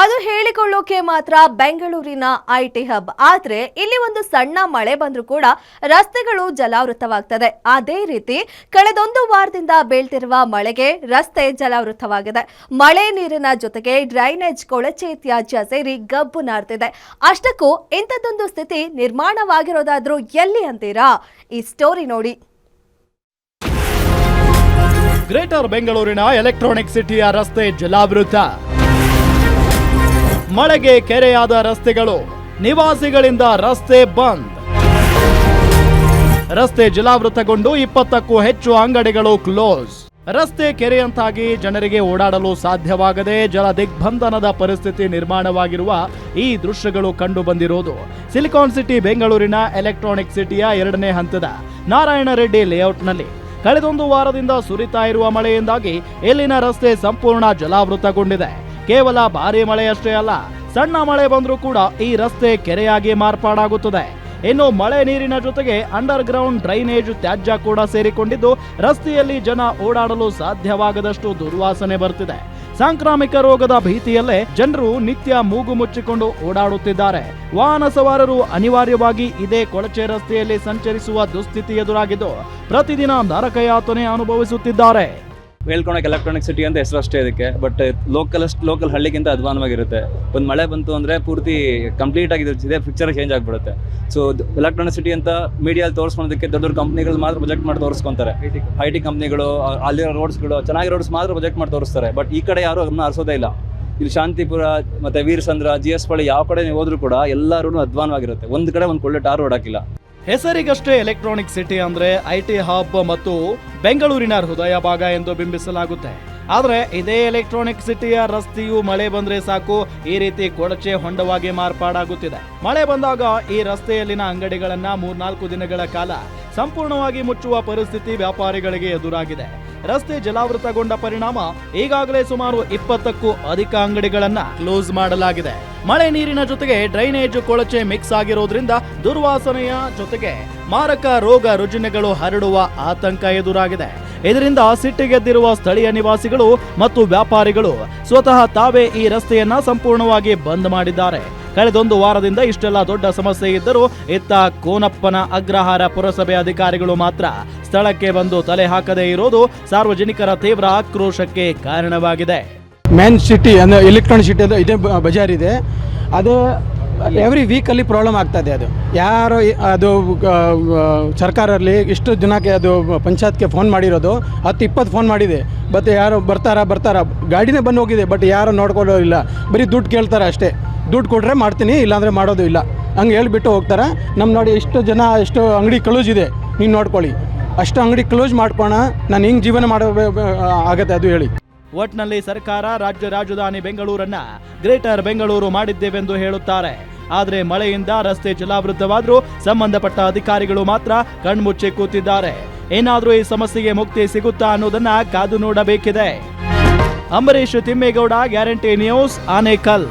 ಅದು ಹೇಳಿಕೊಳ್ಳೋಕೆ ಮಾತ್ರ ಬೆಂಗಳೂರಿನ ಐಟಿ ಹಬ್. ಆದ್ರೆ ಇಲ್ಲಿ ಒಂದು ಸಣ್ಣ ಮಳೆ ಬಂದ್ರೂ ಕೂಡ ರಸ್ತೆಗಳು ಜಲಾವೃತವಾಗ್ತದೆ. ಅದೇ ರೀತಿ ಕಳೆದೊಂದು ವಾರದಿಂದ ಬೀಳ್ತಿರುವ ಮಳೆಗೆ ರಸ್ತೆ ಜಲಾವೃತವಾಗಿದೆ. ಮಳೆ ನೀರಿನ ಜೊತೆಗೆ ಡ್ರೈನೇಜ್ ಕೊಳಚೆ ತ್ಯಾಜ್ಯ ಸೇರಿ ಗಬ್ಬು ನಾರ್ತಿದೆ. ಅಷ್ಟಕ್ಕೂ ಇಂಥದ್ದೊಂದು ಸ್ಥಿತಿ ನಿರ್ಮಾಣವಾಗಿರೋದಾದ್ರೂ ಎಲ್ಲಿ ಅಂತೀರಾ? ಈ ಸ್ಟೋರಿ ನೋಡಿ. ಗ್ರೇಟರ್ ಬೆಂಗಳೂರಿನ ಎಲೆಕ್ಟ್ರಾನಿಕ್ ಸಿಟಿಯ ರಸ್ತೆ ಜಲಾವೃತ. ಮಳೆಗೆ ಕೆರೆಯಾದ ರಸ್ತೆಗಳು, ನಿವಾಸಿಗಳಿಂದ ರಸ್ತೆ ಬಂದ್. ರಸ್ತೆ ಜಲಾವೃತಗೊಂಡು 20ಕ್ಕೂ ಹೆಚ್ಚು ಅಂಗಡಿಗಳು ಕ್ಲೋಸ್. ರಸ್ತೆ ಕೆರೆಯಂತಾಗಿ ಜನರಿಗೆ ಓಡಾಡಲು ಸಾಧ್ಯವಾಗದೆ ಜಲ ದಿಗ್ಬಂಧನದ ಪರಿಸ್ಥಿತಿ ನಿರ್ಮಾಣವಾಗಿರುವ ಈ ದೃಶ್ಯಗಳು ಕಂಡು ಬಂದಿರುವುದು ಸಿಲಿಕಾನ್ ಸಿಟಿ ಬೆಂಗಳೂರಿನ ಎಲೆಕ್ಟ್ರಾನಿಕ್ ಸಿಟಿಯ 2ನೇ ಹಂತದ ನಾರಾಯಣ ರೆಡ್ಡಿ ಲೇಔಟ್ನಲ್ಲಿ. ಕಳೆದೊಂದು ವಾರದಿಂದ ಸುರಿತಾ ಇರುವ ಮಳೆಯಿಂದಾಗಿ ಇಲ್ಲಿನ ರಸ್ತೆ ಸಂಪೂರ್ಣ ಜಲಾವೃತಗೊಂಡಿದೆ. ಕೇವಲ ಭಾರಿ ಮಳೆಯಷ್ಟೇ ಅಲ್ಲ, ಸಣ್ಣ ಮಳೆ ಬಂದರೂ ಕೂಡ ಈ ರಸ್ತೆ ಕೆರೆಯಾಗಿ ಮಾರ್ಪಾಡಾಗುತ್ತದೆ. ಇನ್ನು ಮಳೆ ನೀರಿನ ಜೊತೆಗೆ ಅಂಡರ್ ಗ್ರೌಂಡ್ ಡ್ರೈನೇಜ್ ತ್ಯಾಜ್ಯ ಕೂಡ ಸೇರಿಕೊಂಡಿದ್ದು ರಸ್ತೆಯಲ್ಲಿ ಜನ ಓಡಾಡಲು ಸಾಧ್ಯವಾಗದಷ್ಟು ದುರ್ವಾಸನೆ ಬರ್ತಿದೆ. ಸಾಂಕ್ರಾಮಿಕ ರೋಗದ ಭೀತಿಯಲ್ಲೇ ಜನರು ನಿತ್ಯ ಮೂಗು ಮುಚ್ಚಿಕೊಂಡು ಓಡಾಡುತ್ತಿದ್ದಾರೆ. ವಾಹನ ಸವಾರರು ಅನಿವಾರ್ಯವಾಗಿ ಇದೇ ಕೊಳಚೆ ರಸ್ತೆಯಲ್ಲಿ ಸಂಚರಿಸುವ ದುಸ್ಥಿತಿ ಎದುರಾಗಿದ್ದು ಪ್ರತಿದಿನ ನರಕಯಾತನೆ ಅನುಭವಿಸುತ್ತಿದ್ದಾರೆ. ಹೇಳ್ಕೊಳಕ್ಕೆ ಎಲೆಕ್ಟ್ರಾನಿಕ್ ಸಿಟಿ ಅಂತ ಹೆಸರು ಅಷ್ಟೇ ಇದಕ್ಕೆ, ಬಟ್ ಲೋಕಲ್ ಹಳ್ಳಿಗಿಂತ ಅಧ್ವಾನವಾಗಿರುತ್ತೆ. ಒಂದು ಮಳೆ ಬಂತು ಅಂದರೆ ಪೂರ್ತಿ ಕಂಪ್ಲೀಟ್ ಆಗಿ ಇದೇ ಪಿಕ್ಚರ್ ಚೇಂಜ್ ಆಗಿಬಿಡುತ್ತೆ. ಸೊ ಎಲೆಕ್ಟ್ರಾನಿಕ್ ಸಿಟಿ ಅಂತ ಮೀಡಿಯಲ್ಲಿ ತೋರಿಸ್ಕೊಳೋದಕ್ಕೆ ದೊಡ್ಡ ದೊಡ್ಡ ಕಂಪ್ನಿಗಳು ಮಾತ್ರ ಪ್ರೊಜೆಕ್ಟ್ ಮಾಡಿ ತೋರಿಸ್ಕೊಂತಾರೆ. ಐ.ಟಿ ಕಂಪ್ನಿಗಳು, ಅಲ್ಲಿರೋ ರೋಡ್ಸ್ಗಳು, ಚೆನ್ನಾಗಿ ರೋಡ್ಸ್ ಮಾತ್ರ ಪ್ರೊಜೆಕ್ಟ್ ಮಾಡಿ ತೋರಿಸ್ತಾರೆ. ಬಟ್ ಈ ಕಡೆ ಯಾರು ಗಮನ ಹರಿಸೋದೇ ಇಲ್ಲ. ಇಲ್ಲಿ ಶಾಂತಿಪುರ ಮತ್ತು ವೀರಸಂದ್ರ, GS ಪಳ್ಳಿ ಯಾವ ಕಡೆ ನೀವು ಹೋದ್ರೂ ಕೂಡ ಎಲ್ಲರೂ ಅಧ್ವಾನವಾಗಿರುತ್ತೆ. ಒಂದು ಕಡೆ ಒಂದು ಒಳ್ಳೆ ಟಾರ್ ರೋಡ್ ಹಾಕಿಲ್ಲ. ಹೆಸರಿಗಷ್ಟೇ ಎಲೆಕ್ಟ್ರಾನಿಕ್ ಸಿಟಿ ಅಂದ್ರೆ ಐಟಿ ಹಬ್ ಮತ್ತು ಬೆಂಗಳೂರಿನ ಹೃದಯ ಭಾಗ ಎಂದು ಬಿಂಬಿಸಲಾಗುತ್ತೆ. ಆದ್ರೆ ಇದೇ ಎಲೆಕ್ಟ್ರಾನಿಕ್ ಸಿಟಿಯ ರಸ್ತೆಯು ಮಳೆ ಬಂದ್ರೆ ಸಾಕು ಈ ರೀತಿ ಕೊಳಚೆ ಹೊಂಡವಾಗಿ ಮಾರ್ಪಾಡಾಗುತ್ತಿದೆ. ಮಳೆ ಬಂದಾಗ ಈ ರಸ್ತೆಯಲ್ಲಿನ ಅಂಗಡಿಗಳನ್ನ 3-4 ದಿನಗಳ ಕಾಲ ಸಂಪೂರ್ಣವಾಗಿ ಮುಚ್ಚುವ ಪರಿಸ್ಥಿತಿ ವ್ಯಾಪಾರಿಗಳಿಗೆ ಎದುರಾಗಿದೆ. ರಸ್ತೆ ಜಲಾವೃತಗೊಂಡ ಪರಿಣಾಮ ಈಗಾಗಲೇ ಸುಮಾರು 20ಕ್ಕೂ ಅಧಿಕ ಅಂಗಡಿಗಳನ್ನ ಕ್ಲೋಸ್ ಮಾಡಲಾಗಿದೆ. ಮಳೆ ನೀರಿನ ಜೊತೆಗೆ ಡ್ರೈನೇಜ್ ಕೊಳಚೆ ಮಿಕ್ಸ್ ಆಗಿರೋದ್ರಿಂದ ದುರ್ವಾಸನೆಯ ಜೊತೆಗೆ ಮಾರಕ ರೋಗ ರುಜಿನಗಳು ಹರಡುವ ಆತಂಕ ಎದುರಾಗಿದೆ. ಇದರಿಂದ ಸಿಟ್ಟಿಗೆದ್ದಿರುವ ಸ್ಥಳೀಯ ನಿವಾಸಿಗಳು ಮತ್ತು ವ್ಯಾಪಾರಿಗಳು ಸ್ವತಃ ತಾವೇ ಈ ರಸ್ತೆಯನ್ನ ಸಂಪೂರ್ಣವಾಗಿ ಬಂದ್ ಮಾಡಿದ್ದಾರೆ. ಕಳೆದೊಂದು ವಾರದಿಂದ ಇಷ್ಟೆಲ್ಲ ದೊಡ್ಡ ಸಮಸ್ಯೆ ಇದ್ದರೂ ಇತ್ತ ಕೋನಪ್ಪನ ಅಗ್ರಹಾರ ಪುರಸಭೆ ಅಧಿಕಾರಿಗಳು ಮಾತ್ರ ಸ್ಥಳಕ್ಕೆ ಬಂದು ತಲೆ ಹಾಕದೇ ಇರೋದು ಸಾರ್ವಜನಿಕರ ತೀವ್ರ ಆಕ್ರೋಶಕ್ಕೆ ಕಾರಣವಾಗಿದೆ. ಮೇನ್ ಸಿಟಿ ಅಂದರೆ ಎಲೆಕ್ಟ್ರಾನಿಕ್ ಸಿಟಿ ಅದು ಇದೇ ಬಜಾರ್ ಇದೆ. ಅದು ಎವ್ರಿ ವೀಕಲ್ಲಿ ಪ್ರಾಬ್ಲಮ್ ಆಗ್ತದೆ. ಅದು ಯಾರು ಅದು ಸರ್ಕಾರಲ್ಲಿ ಇಷ್ಟು ದಿನಕ್ಕೆ ಅದು ಪಂಚಾಯತ್ಗೆ ಫೋನ್ ಮಾಡಿರೋದು 10-20 ಫೋನ್ ಮಾಡಿದೆ. ಬಟ್ ಯಾರು ಬರ್ತಾರ ಗಾಡಿನೇ ಬಂದು ಹೋಗಿದೆ. ಬಟ್ ಯಾರು ನೋಡ್ಕೊಳ್ಳೋದಿಲ್ಲ, ಬರೀ ದುಡ್ಡು ಕೇಳ್ತಾರೆ ಅಷ್ಟೇ. ದುಡ್ಡು ಕೊಟ್ಟರೆ ಮಾಡ್ತೀನಿ, ಇಲ್ಲಾಂದರೆ ಮಾಡೋದು ಇಲ್ಲ, ಹಂಗೆ ಹೇಳ್ಬಿಟ್ಟು ಹೋಗ್ತಾರೆ. ನಮ್ಮ ನೋಡಿ ಎಷ್ಟು ಅಂಗಡಿ ಕ್ಲೋಸ್ ಇದೆ, ನೀವು ನೋಡ್ಕೊಳ್ಳಿ. ಅಷ್ಟು ಅಂಗಡಿ ಕ್ಲೋಸ್ ಮಾಡ್ಕೋಣ, ನಾನು ಹಿಂಗೆ ಜೀವನ ಆಗತ್ತೆ ಅದು ಹೇಳಿ. ಒಟ್ನಲ್ಲಿ ಸರ್ಕಾರ ರಾಜ್ಯ ರಾಜಧಾನಿ ಬೆಂಗಳೂರನ್ನ ಗ್ರೇಟರ್ ಬೆಂಗಳೂರು ಮಾಡಿದ್ದೇವೆಂದು ಹೇಳುತ್ತಾರೆ. ಆದರೆ ಮಳೆಯಿಂದ ರಸ್ತೆ ಜಲಾವೃತವಾದ್ರೂ ಸಂಬಂಧಪಟ್ಟ ಅಧಿಕಾರಿಗಳು ಮಾತ್ರ ಕಣ್ಮುಚ್ಚಿ ಕೂತಿದ್ದಾರೆ. ಏನಾದ್ರೂ ಈ ಸಮಸ್ಯೆಗೆ ಮುಕ್ತಿ ಸಿಗುತ್ತಾ ಅನ್ನೋದನ್ನ ಕಾದು ನೋಡಬೇಕಿದೆ. Ambareesh Thimmegowda, guarantee news, Anekal.